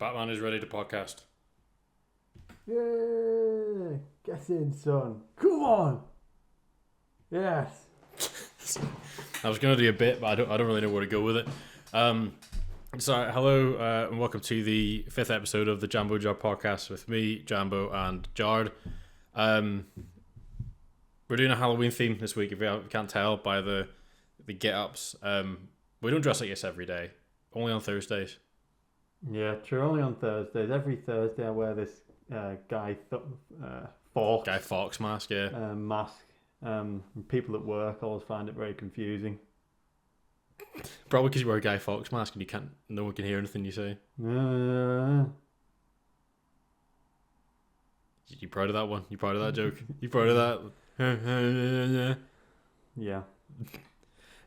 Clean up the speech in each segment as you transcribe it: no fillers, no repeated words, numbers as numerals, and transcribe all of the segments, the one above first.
Batman is ready to podcast. Yeah, get in, son. Come on. Yes. I was going to do a bit, but I don't really know where to go with it. So hello and welcome to the 5th episode of the Jambo Job podcast with me, Jambo, and Jard. We're doing a Halloween theme this week. If you can't tell by the get-ups, we don't dress like this every day. Only on Thursdays. Yeah, true. Only on Thursdays. Every Thursday I wear this Guy Fawkes mask. Yeah. Mask. People at work always find it very confusing. Probably because you wear a Guy Fawkes mask and no one can hear anything you say. You proud of that one? You proud of that joke? You proud of that? Yeah.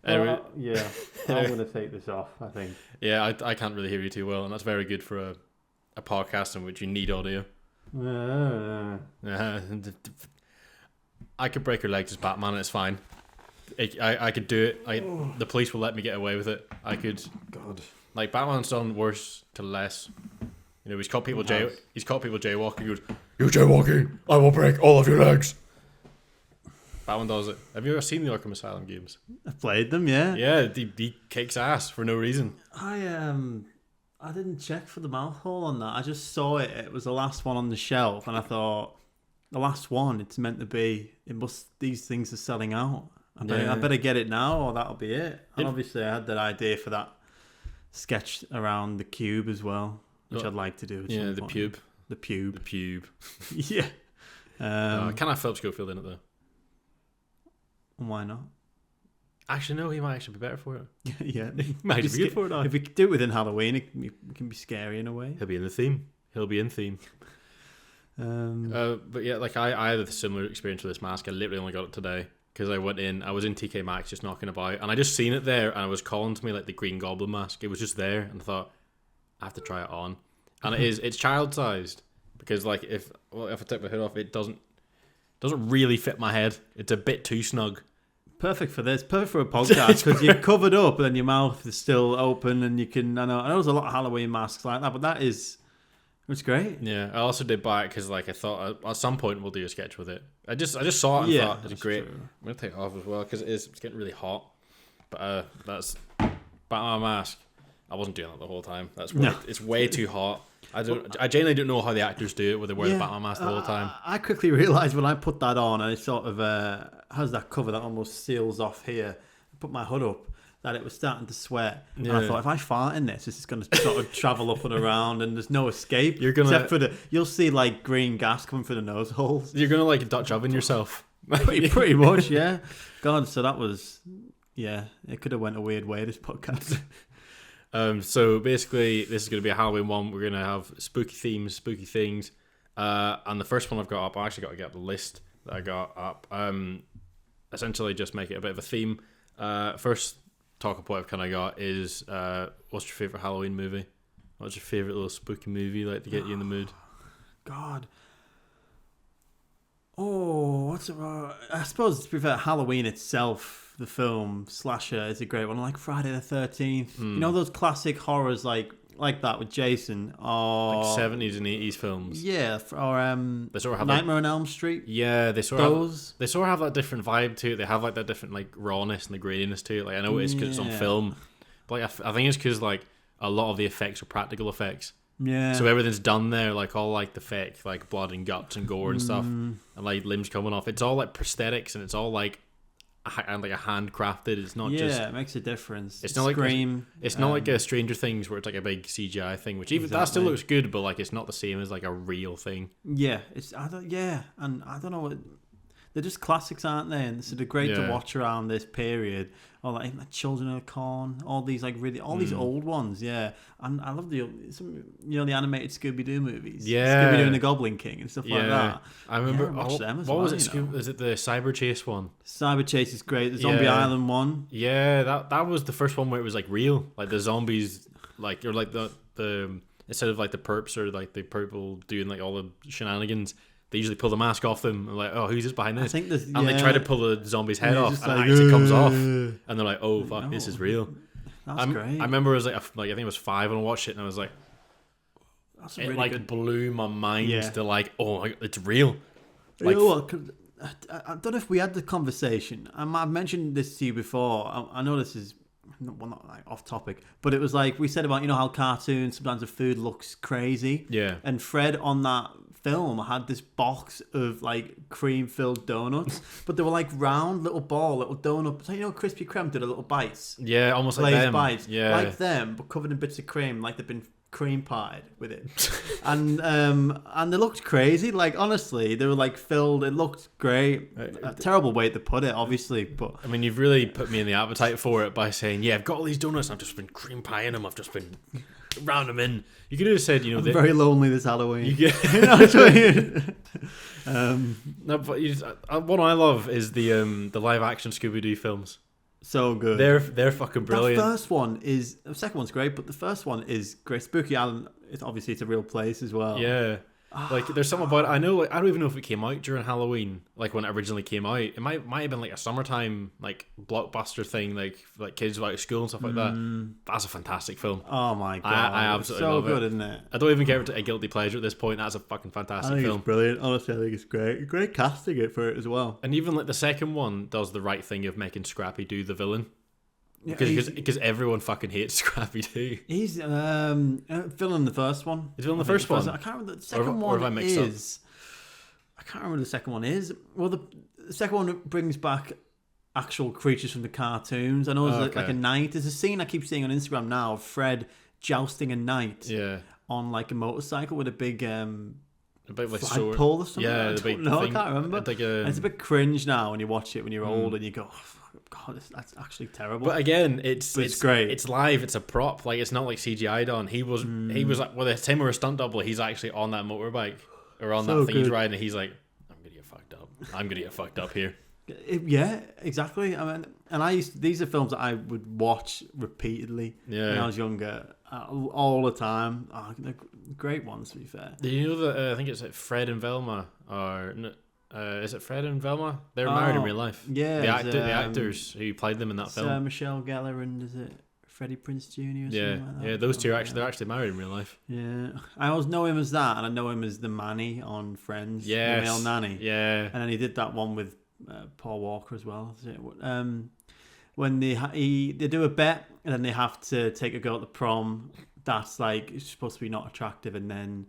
Anyway, yeah. I'm going to take this off, I think. Yeah, I can't really hear you too well, and that's very good for a podcast in which you need audio. I could break her legs as Batman and it's fine. I could do it. The police will let me get away with it. I could. God. Like, Batman's done worse to less. You know, he's caught people jaywalking. He goes, "You jaywalking, I will break all of your legs." Batman does it. Have you ever seen the Arkham Asylum games? I've played them, yeah. Yeah, he kicks ass for no reason. I didn't check for the mouth hole on that. I just saw it. It was the last one on the shelf, and I thought, the last one. It's meant to be. These things are selling out. I better get it now, or that'll be it. And obviously, I had that idea for that sketch around the cube as well, which I'd like to do. At some point. Pube. The pube. The pube. Yeah. Can I have Philip Schofield in it though? Why not? Actually, no. He might actually be better for it. Yeah, he might be good for it now. If we do it within Halloween, it can be scary in a way. He'll be in the theme. But yeah, like I had a similar experience with this mask. I literally only got it today because I was in TK Maxx just knocking about, and I just seen it there, and it was calling to me like the Green Goblin mask. It was just there, and I thought I have to try it on, and it's child sized because like if I take my hood off, it doesn't really fit my head. It's a bit too snug. Perfect for this. Perfect for a podcast because you're covered up and then your mouth is still open, and you can. I know there's a lot of Halloween masks like that, but it's great. Yeah, I also did buy it because like I thought at some point we'll do a sketch with it. I just saw it and thought it's great. True. I'm gonna take it off as well because it's getting really hot. But that's Batman mask. I wasn't doing that the whole time. It's way too hot. I genuinely don't know how the actors do it where they wear the Batman mask the whole time. I quickly realised when I put that on, and it sort of has that cover that almost seals off here. I put my hood up, that it was starting to sweat. Yeah. And I thought, if I fart in this is going to sort of travel up and around, and there's no escape. Except for you'll see like green gas coming through the nose holes. You're going to like Dutch oven yourself. pretty much, yeah. God, so that was, it could have went a weird way, this podcast. So basically, this is going to be a Halloween one. We're going to have spooky themes, spooky things. And the first one I've got up, I actually got to get the list that I got up. Essentially, just make it a bit of a theme. First talking point I've kind of got is, what's your favourite Halloween movie? What's your favourite little spooky movie like to get you in the mood? God. Oh, what's it? I suppose to prefer Halloween itself. The film slasher is a great one, like Friday the 13th. You know those classic horrors like that with Jason, or like 70s and 80s films. Yeah, or they sort of have Nightmare on Elm Street. Yeah, they sort of have that different vibe to it. They have like that different like rawness and the grittiness to it. Like I know it's because it's on film, but like I think it's because like a lot of the effects are practical effects. Yeah. So everything's done there, like all like the fake, like blood and guts and gore and stuff, and like limbs coming off. It's all like prosthetics and it's all like a handcrafted. It's not just. Yeah, it makes a difference. It's not Scream. It's not like a Stranger Things where it's like a big CGI thing, which even that still looks good, but like it's not the same as like a real thing. Yeah, and I don't know what. They're just classics, aren't they? And so they're great to watch around this period. Or like Children of the Corn, all these these old ones, yeah. And I love the animated Scooby Doo movies, Scooby Doo and the Goblin King and stuff like that. I remember. I watched them as what well. Was it? Is it the Cyber Chase one? Cyber Chase is great. The Zombie Island one. Yeah, that was the first one where it was like real, like the zombies, like or like the instead of like the perps or like the purple doing like all the shenanigans. They usually pull the mask off them and like, oh, who's this behind this? And they try to pull the zombie's head off, and it actually comes off, and they're like, oh fuck, this is real. That's great. I remember I was like I think it was 5 when I watched it, and I was like, That's a it really like good. blew my mind Yeah. to like, oh my God, it's real. You Like, know what? I don't know if we had the conversation. I've mentioned this to you before. I know this is not like off topic, but it was like we said about how cartoons sometimes the food looks crazy. Yeah. And Fred on that film had this box of like cream filled donuts, but they were like round little donut. So Krispy Kreme did a little bites, Yeah, almost like glazed them. bites, Yeah. like them, but covered in bits of cream, like they've been cream pied with it. and they looked crazy. Like honestly, they were like filled. It looked great. A terrible way to put it, obviously, but I mean, you've really put me in the appetite for it by saying, yeah, I've got all these donuts. I've just been cream pieing them. I've just been round them in. You could have said, I'm very lonely this Halloween. You get, You know what I mean? no, but what I love is the live action Scooby Doo films. So good. They're fucking brilliant. The second one's great, but the first one is great. Spooky Island, it's a real place as well. Yeah. Like there's something about it. I know, like, I don't even know if it came out during Halloween, like when it originally came out. It might have been like a summertime like blockbuster thing, like kids out of school and stuff like that. That's a fantastic film. Oh my god, I absolutely so love good, it. Isn't it? I don't even care if it's a guilty pleasure at this point. That's a fucking I fantastic think film. it's brilliant. Honestly, I think it's great. Great casting it for it as well. And even like the second one does the right thing of making Scrappy Doo the villain. Yeah, Because everyone fucking hates Scrappy Doo. he's filling the first one. He's filling the first one. I can't remember the second or have I one mixed up? is. I can't remember the second one is. Well, the second one brings back actual creatures from the cartoons. I know there's like a knight. There's a scene I keep seeing on Instagram now of Fred jousting a knight on like a motorcycle with a big a bit like flagpole or something. Yeah, I the big don't know. I thing. can't remember. Like And it's a bit cringe now when you watch it when you're old and you go, oh, God, that's actually terrible. But again, it's great. It's live. It's a prop. Like it's not like CGI done. He was like, well, it's him or a stunt double. He's actually on that motorbike or on that thing he's riding. And he's like, I'm gonna get fucked up. I'm gonna get fucked up here. Yeah, exactly. I mean, and these are films that I would watch repeatedly when I was younger, all the time. Oh, they're great ones, to be fair. Do you know that I think it's like Fred and Velma, or is it Fred and Velma? They're married in real life. Yeah, the actors who played them in that film. Michelle Gellar and is it Freddie Prinze Jr. or Yeah, something like that? yeah, those two they're actually married in real life. Yeah, I always know him as that, and I know him as the Manny on Friends. Yes. The male nanny. Yeah, and then he did that one with Paul Walker as well. Is it? When they do a bet and then they have to take a girl to the prom that's like it's supposed to be not attractive, and then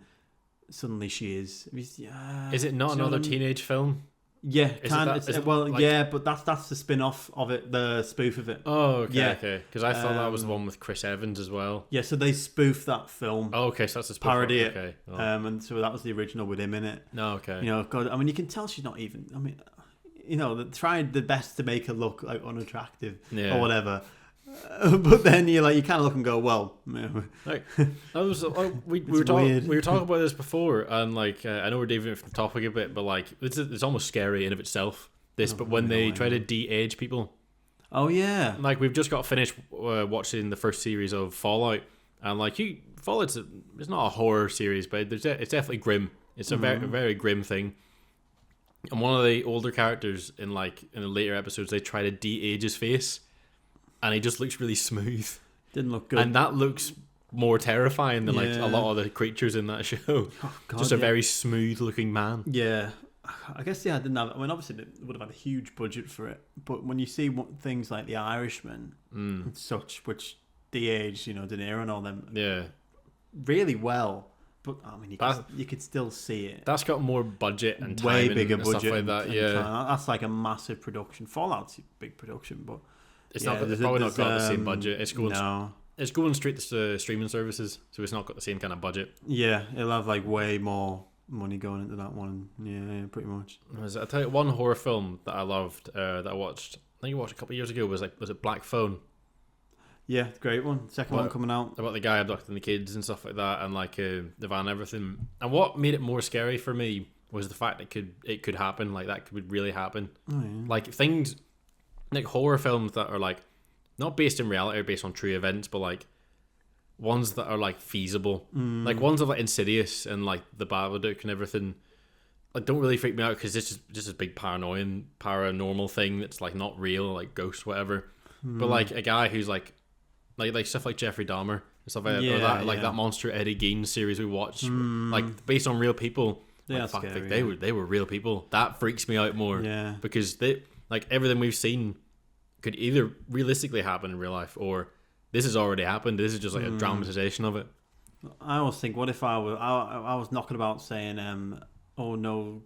suddenly she is. Is it not another teenage film? Yeah, like, yeah, but that's the spin-off of it, the spoof of it. Oh, okay, yeah. okay. Because I thought that was the one with Chris Evans as well. Yeah, so they spoof that film. Oh, okay, so that's a spoof. Parody it. Okay. Oh. And so that was the original with him in it. No, okay. You know, God, I mean, you can tell she's not even. I mean, you know, they tried the best to make her look like unattractive or whatever. But then you kind of look and go, well, like, that was we were talking about this before, and like I know we're deviating from the topic a bit, but like it's almost scary in of itself. But when they try to de-age people, oh yeah, like we've just got finished watching the first series of Fallout, and like Fallout's it's not a horror series, but it's definitely grim. It's a very very grim thing. And one of the older characters in the later episodes, they try to de-age his face. And he just looks really smooth. Didn't look good. And that looks more terrifying than like a lot of the creatures in that show. Oh, God, just a very smooth looking man. Yeah. I guess, they didn't have... I mean, obviously, they would have had a huge budget for it. But when you see things like The Irishman and such, which de-age, De Niro and all them... Yeah. Really well. But, I mean, you could still see it. That's got more budget and time way bigger and budget stuff like that, yeah. Time. That's like a massive production. Fallout's a big production, but... It's probably not got the same budget. It's going straight to streaming services, so it's not got the same kind of budget. Yeah, it'll have like way more money going into that one. Yeah, pretty much. I'll tell you one horror film that I loved that I watched. I think I watched a couple of years ago. Was it Black Phone? Yeah, great one. Second one coming out about the guy abducting the kids and stuff like that, and like the van and everything. And what made it more scary for me was the fact that it could happen. Like that could really happen. Oh, yeah. Like things. Like horror films that are like not based in reality or based on true events, but like ones that are like feasible, like ones of like Insidious and like the Babadook and everything. Like don't really freak me out because this is just a big paranormal thing that's like not real, like ghosts, whatever. But like a guy who's like stuff like Jeffrey Dahmer, stuff like that. Or that Monster Eddie Gein series we watched, like based on real people. Yeah, like, fuck, scary, like, they were real people. That freaks me out more. Yeah, because they like everything we've seen could either realistically happen in real life or this has already happened. This is just like a dramatization of it. I always think, what if I was knocking about saying, oh no,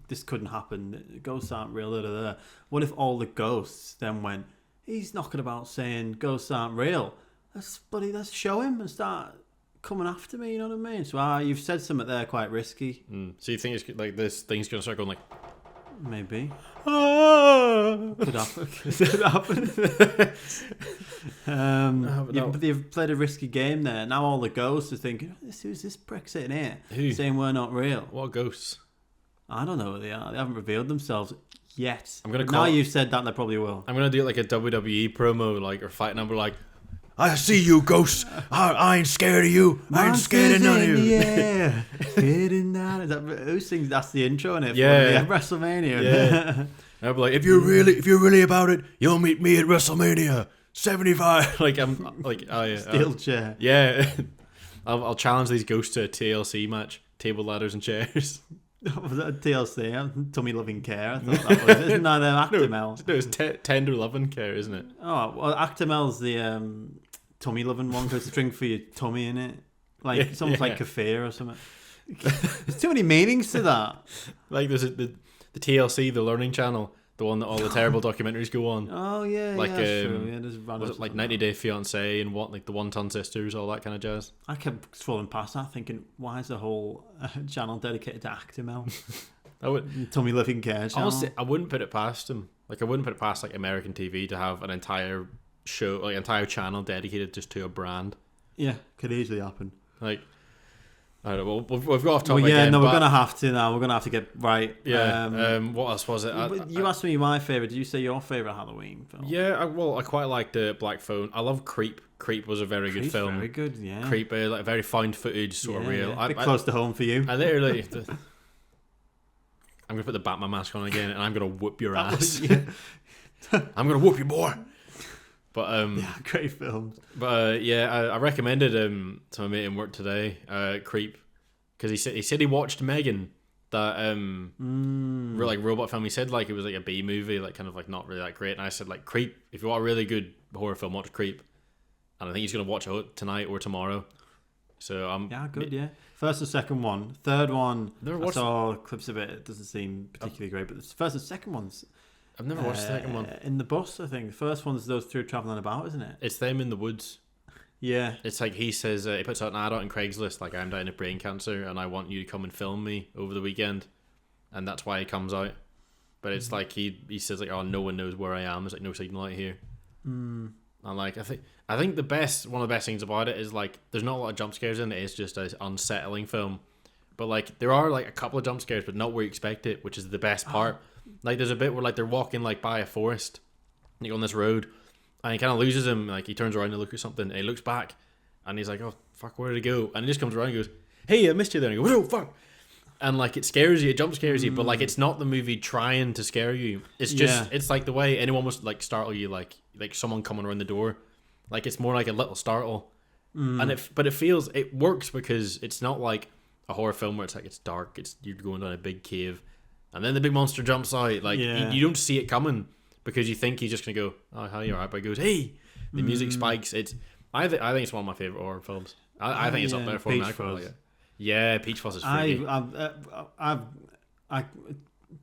this couldn't happen. Ghosts aren't real. Da, da, da. What if all the ghosts then went, he's knocking about saying ghosts aren't real. Let's show him and start coming after me. You know what I mean? So you've said something there quite risky. So you think it's like this thing's gonna start going like, maybe. Could happen. You've played a risky game there. Now all the ghosts are thinking, who's this prick sitting here? Who? Saying we're not real. What ghosts? I don't know who they are. They haven't revealed themselves yet. Now you've said that, they probably will. I'm gonna do like a WWE promo, like, or fight number, like, I see you, ghosts. I ain't scared of you. I ain't scared of none of you. Yeah, getting that. Who sings? That's the intro, innit? Yeah, WrestleMania. Yeah. I'd be like, if you're really about it, you'll meet me at WrestleMania 75. Like I'm like, oh yeah, steel chair. Yeah, I'll challenge these ghosts to a TLC match, table, ladders, and chairs. Was that a TLC? Tummy Loving Care. I thought that was. Isn't that Actimel? No, it's Tender Loving Care, isn't it? Oh well, Actimel's the tummy loving one because it's a drink for your tummy in it. Like it's almost like kefir or something. There's too many meanings to that. Like there's the TLC, the Learning Channel, the one that all the terrible documentaries go on. Oh yeah, like that's true. Yeah, was it like 90 Day Fiancé and what, like the One Ton Sisters, all that kind of jazz. I kept scrolling past that, thinking, why is the whole channel dedicated to Actimel? Tummy Living Care channel. Honestly, I wouldn't put it past them. Like I wouldn't put it past like American TV to have an entire show, like entire channel dedicated just to a brand. Yeah, could easily happen. Like, I don't know. We've got off topic. Well, yeah, again, no, we're gonna have to now. We're gonna have to get right. Yeah. What else was it? You asked me my favorite. Did you say your favorite Halloween film? Yeah. I quite liked the Black Phone. I love Creep. Creep was a very good film. Very good. Yeah. Creep, like very found footage, sort of real. Yeah. A bit close to home for you. I literally. I'm gonna put the Batman mask on again, and I'm gonna whoop your ass. I'm gonna whoop you, boy. But yeah, great films. But yeah, I recommended to my mate in work today, Creep, because he said he watched Megan, that like robot film. He said like it was like a B movie, like kind of like not really that great. And I said like Creep, if you want a really good horror film, watch Creep. And I think he's gonna watch it tonight or tomorrow. So good. Yeah, first and second one, third one. I saw clips of it. It doesn't seem particularly great, but the first and second ones. I've never watched the second one. In the bus, I think. The first one's those two travelling about, isn't it? It's them in the woods. Yeah. It's like he says, he puts out an ad out on Craigslist, like, I'm dying of brain cancer and I want you to come and film me over the weekend. And that's why he comes out. But it's like he says, like, oh, no one knows where I am. There's like no signal out here. And like, I think one of the best things about it is like, there's not a lot of jump scares in it. It's just an unsettling film. But like, there are like a couple of jump scares, but not where you expect it, which is the best part. Like there's a bit where like they're walking like by a forest, like on this road, and he kind of loses him. Like he turns around to look at something, and he looks back, and he's like, "Oh fuck, where did he go?" And he just comes around and goes, "Hey, I missed you there." And he goes, "Oh fuck," and like it scares you, it jump scares you, but like it's not the movie trying to scare you. It's just it's like the way anyone must like startle you, like someone coming around the door, like it's more like a little startle, and it works because it's not like a horror film where it's like it's dark, you're going down a big cave. And then the big monster jumps out. Like you don't see it coming because you think he's just gonna go, "Oh, how you alright?" But he goes, "Hey!" The music spikes. I think it's one of my favorite horror films. I think it's up there for me. Yeah, Peach Fuzz is freaky.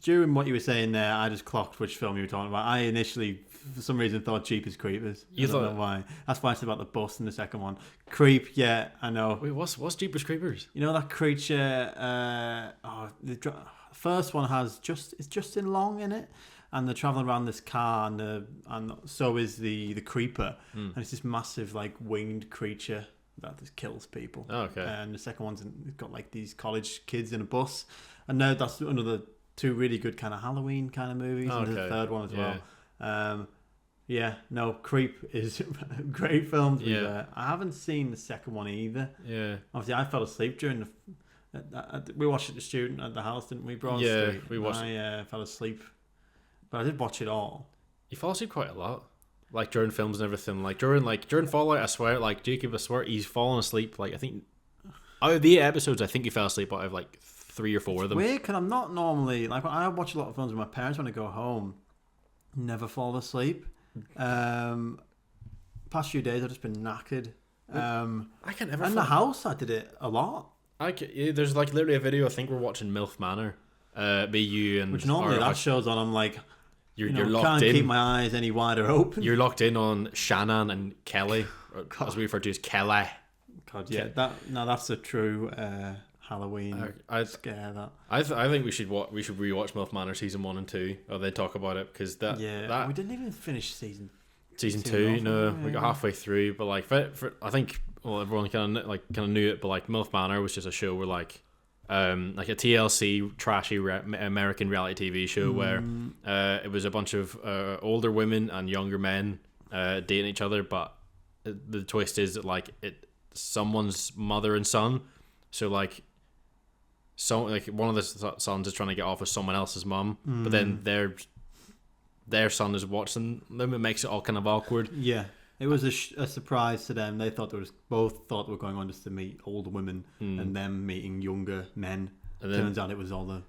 During what you were saying there, I just clocked which film you were talking about. I initially, for some reason, thought Jeepers Creepers. I don't know why. That's why I said about the bus in the second one. Creep, yeah, I know. Wait, what's Jeepers Creepers? You know that creature? The first one has Justin Long in it, and they're traveling around this car, and so is the creeper, and it's this massive like winged creature that just kills people. Oh, okay. And the second one's got like these college kids in a bus, and now that's another two really good kind of Halloween kind of movies, and the third one as well. Creep is a great film. I haven't seen the second one either. Yeah, obviously I fell asleep during we watched it, the student at the house, didn't we, Broad Street? We watched I fell asleep, but I did watch it all. You fall asleep quite a lot. like during films and everything, like during Fallout, I swear, like Jacob, I swear he's fallen asleep. Like I think out of the 8 episodes, I think he fell asleep out of like 3 or 4 of them. Weird, because I'm not normally like I watch a lot of films with my parents when I go home. Never fall asleep. Past few days I've just been knackered. I can never. In the house, I did it a lot. There's like literally a video. I think we're watching MILF Manor. Me, you, and which normally that show's on. I'm like, you're locked can't in. Keep my eyes any wider open. You're locked in on Shannon and Kelly, as we refer to as Kelly. God, yeah, that's a true Halloween scare. That I think we should rewatch MILF Manor season 1 and 2. Or they talk about it because that we didn't even finish season 2. No, we got halfway through, but like for I think everyone kind of knew it, but like MILF Manor was just a show where like a TLC trashy American reality TV show where it was a bunch of older women and younger men dating each other, but the twist is that like someone's mother and son, so like one of the sons is trying to get off with someone else's mum, but then their son is watching them. It makes it all kind of awkward. Yeah, it was a surprise to them. They thought both thought they were going on just to meet older women and them meeting younger men. And turns out it was all the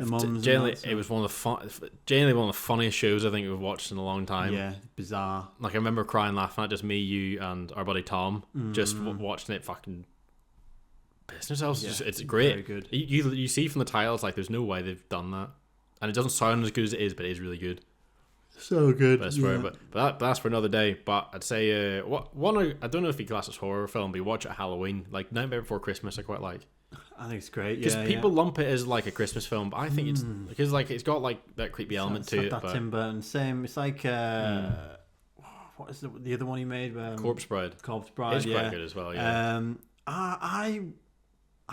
mums. Generally, it was one of the funniest shows I think we've watched in a long time. Yeah, bizarre. Like I remember crying, laughing at just me, you, and our buddy Tom, just watching it, fucking pissing ourselves. Yeah, it's great. Very good. You see from the titles like there's no way they've done that, and it doesn't sound as good as it is, but it is really good. So good. But I swear, but that's for another day. But I'd say I don't know if you class it as horror film, but you watch it at Halloween, like Nightmare Before Christmas. I quite like. I think it's great. Because people lump it as like a Christmas film, but I think it's because like it's got like that creepy element to it. That Tim Burton, same. It's like what is the other one he made? Corpse Bride. Corpse Bride. It's quite good as well. Yeah.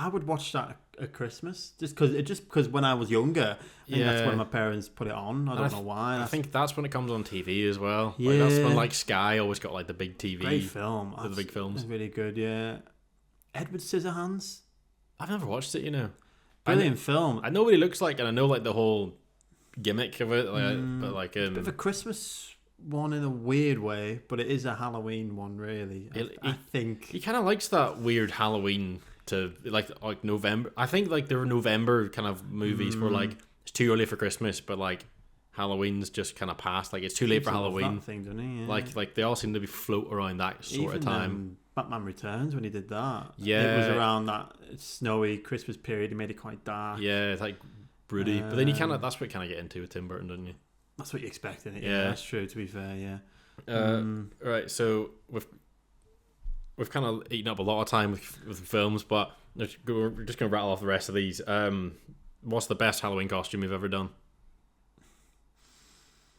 I would watch that at Christmas just because when I was younger, I think that's when my parents put it on. I don't know why. I think that's when it comes on TV as well. Yeah. Like, that's when like Sky always got like the big TV. Great film. The big films. It's really good. Yeah. Edward Scissorhands. I've never watched it. Brilliant film. I know what he looks like, and I know like the whole gimmick of it. But like a bit of a Christmas one in a weird way, but it is a Halloween one, really. I think he kind of likes that weird Halloween to like November. I think like there were November kind of movies where like it's too early for Christmas, but like Halloween's just kind of past. Like it's too late for Halloween. That thing, doesn't he? Yeah. Like they all seem to be float around that sort of time. Batman Returns when he did that. Yeah, it was around that snowy Christmas period. He made it quite dark. Yeah, it's like broody. But then you kind of that's what you kind of get into with Tim Burton, don't you? That's what you expect in it. Yeah, that's true. To be fair, yeah. Right, so we've kind of eaten up a lot of time with films, but we're just going to rattle off the rest of these. What's the best Halloween costume you've ever done?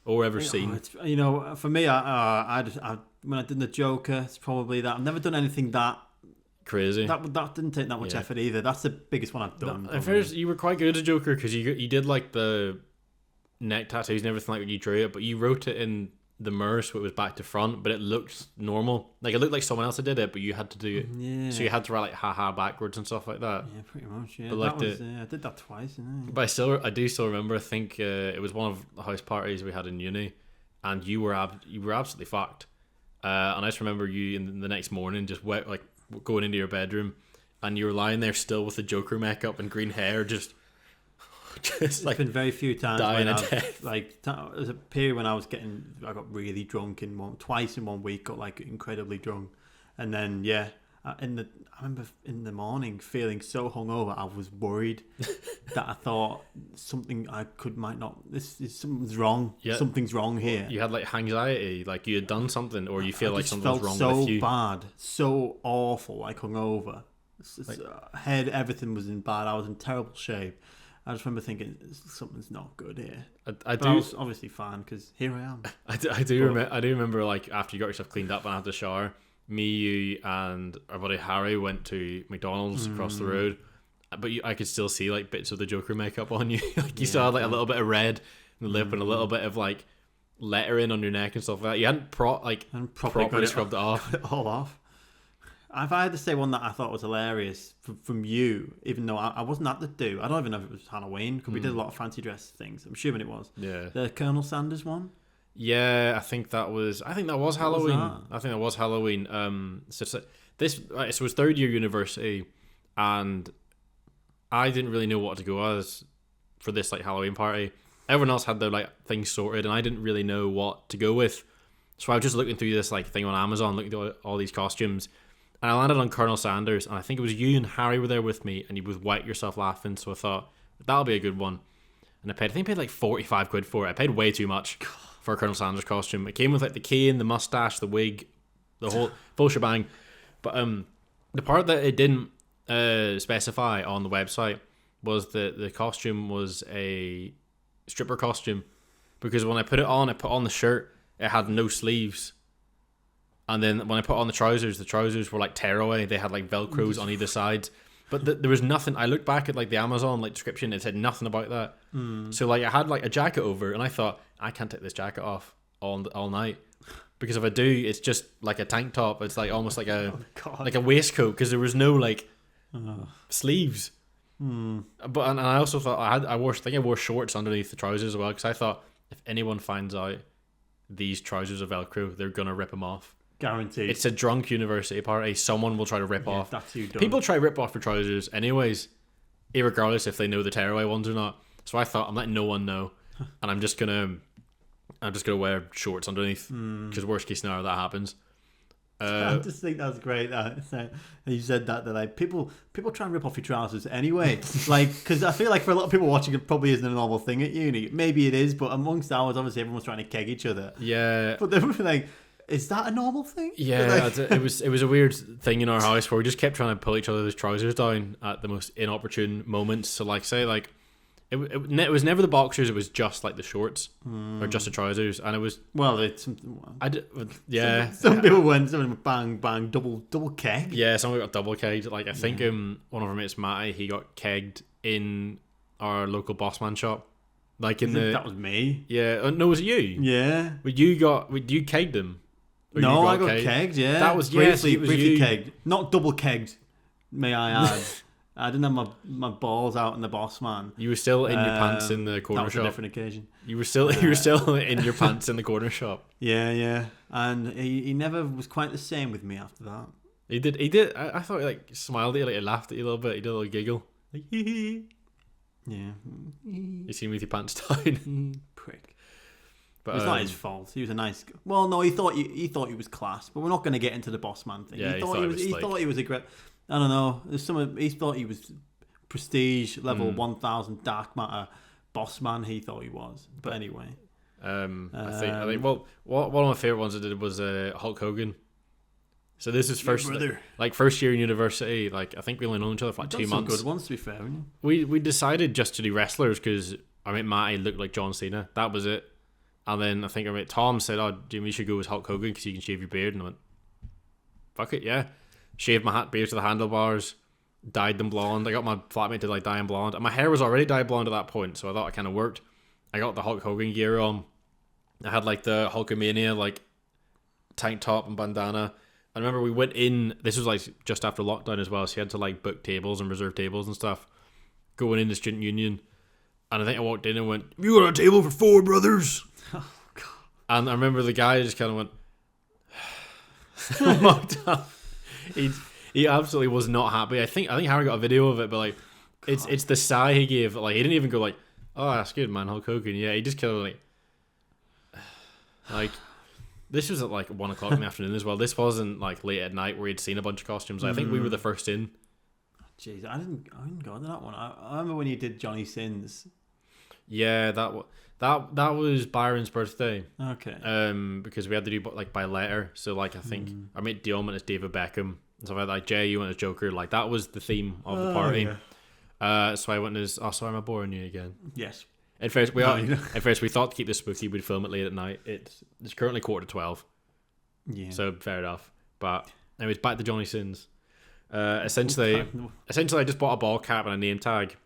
Or ever seen? For me, I when I did the Joker, it's probably that. I've never done anything that crazy. That didn't take that much effort either. That's the biggest one I've done. At first, you were quite good as a Joker because you did like the neck tattoos and everything like when you drew it, but you wrote it in the mirror so it was back to front, but it looked normal. Like it looked like someone else had did it, but you had to do it. Yeah. So you had to write like haha backwards and stuff like that. Yeah, pretty much. Yeah, but like I did that twice. Didn't I? But I do still remember. I think it was one of the house parties we had in uni, and you were absolutely fucked. And I just remember you in the next morning just like going into your bedroom, and you were lying there still with the Joker makeup and green hair, just like been very few times dying when of death. Like there's a period when I got really drunk twice in 1 week, got like incredibly drunk, and then I remember in the morning feeling so hungover I was worried that I thought something something's wrong. Yeah. Something's wrong here. You had like anxiety, like you had done something, or you feel like something was wrong with you. So bad, so awful, like hungover. Head, everything was in bad. I was in terrible shape. I just remember thinking something's not good here. I was obviously fine because here I am. I do remember like after you got yourself cleaned up and had the shower, me, you, and our buddy Harry went to McDonald's across the road. But I could still see like bits of the Joker makeup on you. Like you still had like a little bit of red in the lip and a little bit of like lettering on your neck and stuff like that. You hadn't properly scrubbed it off. Got it all off. If I had to say one that I thought was hilarious from you, even though I wasn't at the do, I don't even know if it was Halloween because we did a lot of fancy dress things. I'm assuming it was. Yeah. The Colonel Sanders one. Yeah, I think that was Halloween. that? I think that was Halloween. So it was third year university, and I didn't really know what to go as for this like Halloween party. Everyone else had their like things sorted, and I didn't really know what to go with. So I was just looking through this like thing on Amazon, looking through all these costumes, and I landed on Colonel Sanders, and I think it was you and Harry were there with me, and you both wet yourself laughing. So I thought that'll be a good one, and I paid like 45 quid for it. I paid way too much for a Colonel Sanders costume. It came with like the cane, the mustache, the wig, the whole full shebang. But the part that it didn't specify on the website was that the costume was a stripper costume, because when I put on the shirt, it had no sleeves, and then when I put on the trousers were like tearaway. They had like velcros on either side, but there was nothing. I looked back at like the Amazon like description, it said nothing about that. So like I had like a jacket over, and I thought I can't take this jacket off all night, because if I do, it's just like a tank top. It's like almost like a like a waistcoat, because there was no like sleeves. But and I also thought I wore shorts underneath the trousers as well, because I thought if anyone finds out these trousers are Velcro, they're gonna rip them off. Guaranteed. It's a drunk university party. Someone will try to rip off. That's who done. People try to rip off their trousers anyways, regardless if they know the tearaway ones or not. So I thought I'm letting no one know, and I'm just gonna wear shorts underneath, because worst case scenario that happens. I just think that's great that you said that like people try and rip off your trousers anyway, like, because I feel like for a lot of people watching, it probably isn't a normal thing at uni. Maybe it is, but amongst ours, obviously everyone's trying to keg each other. Yeah, but they were like, is that a normal thing? Yeah, like, it was a weird thing in our house where we just kept trying to pull each other's trousers down at the most inopportune moments. So like, say like, it was never the boxers, it was just like the shorts or just the trousers, and it was some people went bang double keg. Yeah, someone got double kegged. Like I think one of our mates, Matty, he got kegged in our local Bossman shop. Like that was me. Yeah, no, was it you? Yeah, you kegged him? No, I got kegged. Yeah, that was briefly kegged, not double kegged. May I add? I didn't have my balls out in the Bossman. You were still in your pants in the corner shop. That was a different occasion. You were still in your pants in the corner shop. Yeah, and he never was quite the same with me after that. He did. I thought he like smiled at you, like he laughed at you a little bit. He did a little giggle, like hee hee. Yeah. You see me with your pants down, prick. But it's not his fault. He was a nice guy. Well, no, he thought he was class. But we're not going to get into the Bossman thing. Yeah, he thought he was a great. I don't know. He thought he was prestige level 1000 dark matter boss man. He thought he was. But anyway, I think. Well, one of my favorite ones I did was Hulk Hogan. So this is first year in university. Like I think we only known each other for like 2 months. Good ones, to be fair. We decided just to do wrestlers because I mean Matty looked like John Cena. That was it. And then I think our mate Tom said, "Oh, Jimmy, you should go as Hulk Hogan because you can shave your beard." And I went, "Fuck it, yeah." Shaved my beard to the handlebars, dyed them blonde. I got my flatmate to like dye them blonde, and my hair was already dyed blonde at that point, so I thought it kind of worked. I got the Hulk Hogan gear on. I had like the Hulkamania like tank top and bandana. I remember we went in. This was like just after lockdown as well, so you had to like book tables and reserve tables and stuff. Going into Student Union, and I think I walked in and went, "You got a table for 4 brothers?" Oh God! And I remember the guy just kind of went, walked up. He absolutely was not happy. I think Harry got a video of it, but like it's the sigh he gave. Like he didn't even go like, "Oh, that's good, man, Hulk Hogan." Yeah, he just kind of like this was at like 1 o'clock in the afternoon as well. This wasn't like late at night where he'd seen a bunch of costumes. I think we were the first in. Jeez, I didn't go to that one. I remember when you did Johnny Sins. Yeah, that was Byron's birthday. Okay. Because we had to do like by letter. So like I think our mate Dion went as David Beckham. So like Jay, you went as Joker. Like that was the theme of the party. Yeah. So I went as. Oh, sorry, am I boring you again? Yes. At first we thought to keep this spooky, we'd film it late at night. It's currently 11:45. Yeah. So fair enough. But anyways, back to Johnny Sins. Essentially, I just bought a ball cap and a name tag.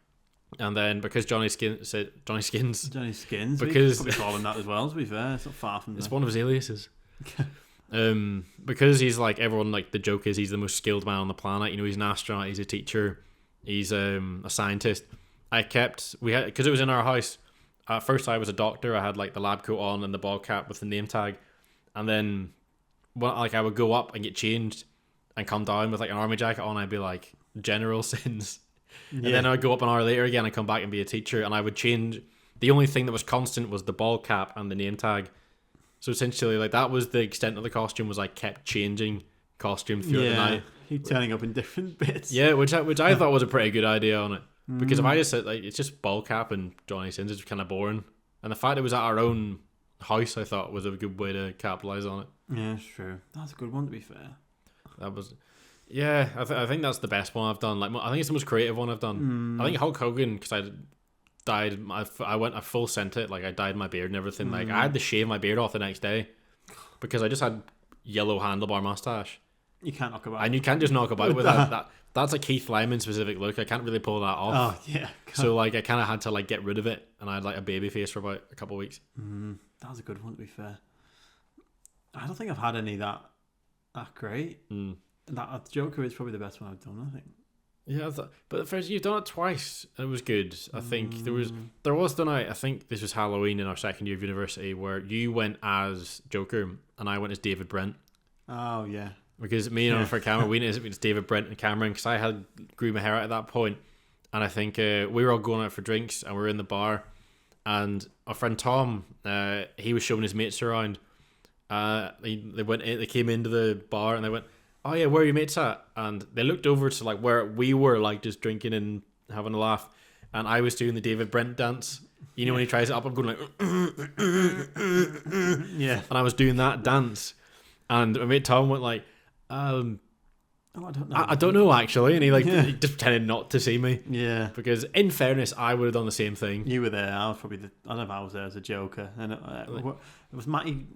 And then because Johnny Skins, because we call him that as well. To be fair, it's not far from. It's one of his aliases. Because he's like everyone. Like the joke is, he's the most skilled man on the planet. You know, he's an astronaut, he's a teacher, he's a scientist. Because it was in our house. at first I was a doctor. I had like the lab coat on and the ball cap with the name tag, and then I would go up and get changed and come down with like an army jacket on. I'd be like General Sins, and then I'd go up an hour later again and come back and be a teacher, and I would change. The only thing that was constant was the ball cap and the name tag. So essentially, like that was the extent of the costume. Was I kept changing costume throughout the night. You turning up in different bits. Yeah, which I thought was a pretty good idea on it. Because if I just said like it's just ball cap and Johnny Sins, it's kind of boring. And the fact it was at our own house, I thought was a good way to capitalize on it. Yeah, it's true. That's a good one, to be fair. That was, yeah. I think that's the best one I've done. Like I think it's the most creative one I've done. I think Hulk Hogan, because I dyed. I full sent it. Like I dyed my beard and everything. Like I had to shave my beard off the next day because I just had yellow handlebar mustache. You can't knock about. And you can't just knock about with that. That's a Keith Lyman specific look. I can't really pull that off. Oh yeah. So like I kind of had to like get rid of it, and I had like a baby face for about a couple of weeks. That was a good one, to be fair. I don't think I've had any that great. That Joker is probably the best one I've done, I think. Yeah, but first you've done it twice, and it was good. I think there was the night. I think this was Halloween in our second year of university where you went as Joker and I went as David Brent. Oh yeah. Because me and for Cameron, we went as David Brent and Cameron because I had grew my hair out at that point, and I think we were all going out for drinks and we were in the bar, and our friend Tom, he was showing his mates around. They came into the bar and they went, "Oh yeah, where are your mates at?" And they looked over to like where we were, like just drinking and having a laugh, and I was doing the David Brent dance. You know when he tries it up, I'm going like, yeah, and I was doing that dance, and my mate Tom went like, I don't know. I don't know actually, and he he just pretended not to see me. Yeah, because in fairness, I would have done the same thing. You were there. I was probably I don't know if I was there as a Joker, and it was Matty.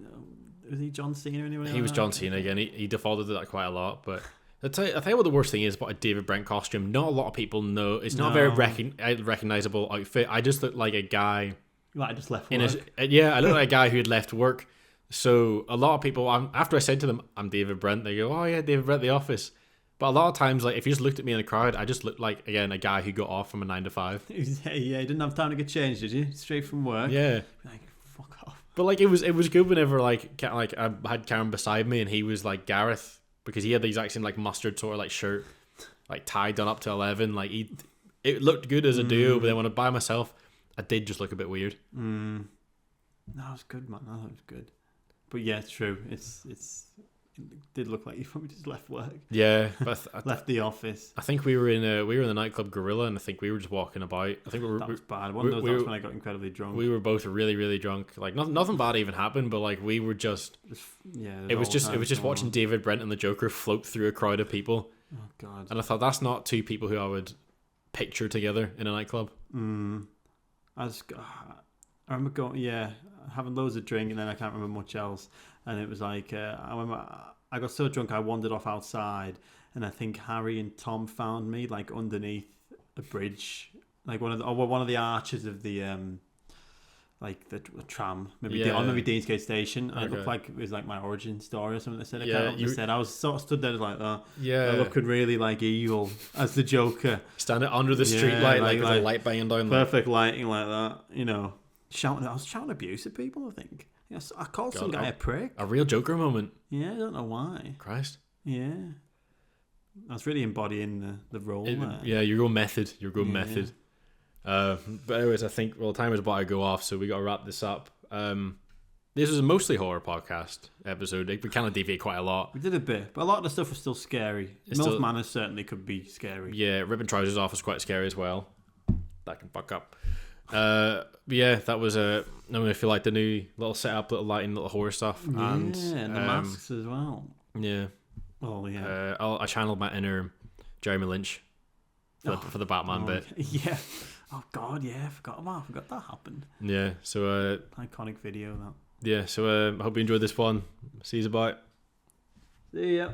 Was he John Cena or anyone? He was John Cena again. He defaulted to that quite a lot, but I tell you what the worst thing is about a David Brent costume. Not a lot of people know. It's not a very recognizable outfit. I just look like a guy. Like I just left work. I look like a guy who had left work. So a lot of people, after I said to them, "I'm David Brent," they go, "Oh yeah, David Brent, The Office." But a lot of times, like if you just looked at me in the crowd, I just looked like again a guy who got off from a 9 to 5. Yeah, you didn't have time to get changed, did you? Straight from work. Yeah. Like fuck off. But like it was good whenever like I had Karen beside me and he was like Gareth because he had the exact same like mustard sort of like shirt, like tie done up to 11. Like it looked good as a duo, but then when I by myself, I did just look a bit weird. That was good, man. That was good. But yeah, it's true. It did look like you probably just left work. Yeah, but left the office. I think we were in the nightclub Gorilla, and I think we were just walking about. I think that was bad. One of those nights when I got incredibly drunk. We were both really, really drunk. Like nothing bad even happened, but like we were just. It was just watching David Brent and the Joker float through a crowd of people. Oh God! And I thought that's not two people who I would picture together in a nightclub. I remember going, having loads of drink, and then I can't remember much else. And it was like I got so drunk I wandered off outside, and I think Harry and Tom found me like underneath a bridge, like one of the arches of the like the tram, maybe Deansgate Station. And it looked like it was like my origin story or something. They said I was sort of stood there like that. Yeah, looking really like evil as the Joker, standing under the street light, like with the light banging down. Perfect lighting like that, you know. I was shouting abuse at people, I think. Yes, I called some guy a prick. A real Joker moment. Yeah, I don't know why. Christ. Yeah. I was really embodying the role there. Yeah, you're going method. Method. But anyways, I think, time is about to go off, so we got to wrap this up. This was a mostly horror podcast episode. We kind of deviate quite a lot. We did a bit, but a lot of the stuff was still scary. Mills Manor certainly could be scary. Yeah, ripping trousers off was quite scary as well. That can fuck up. Yeah, that was I feel like the new little setup, little lighting, little horror stuff, and the masks as well. Yeah. Oh yeah. I channeled my inner Jeremy Lynch for the Batman bit. Yeah. Oh God, yeah. I forgot that happened. Yeah. So iconic video that. Yeah. So I hope you enjoyed this one. See you about. See ya.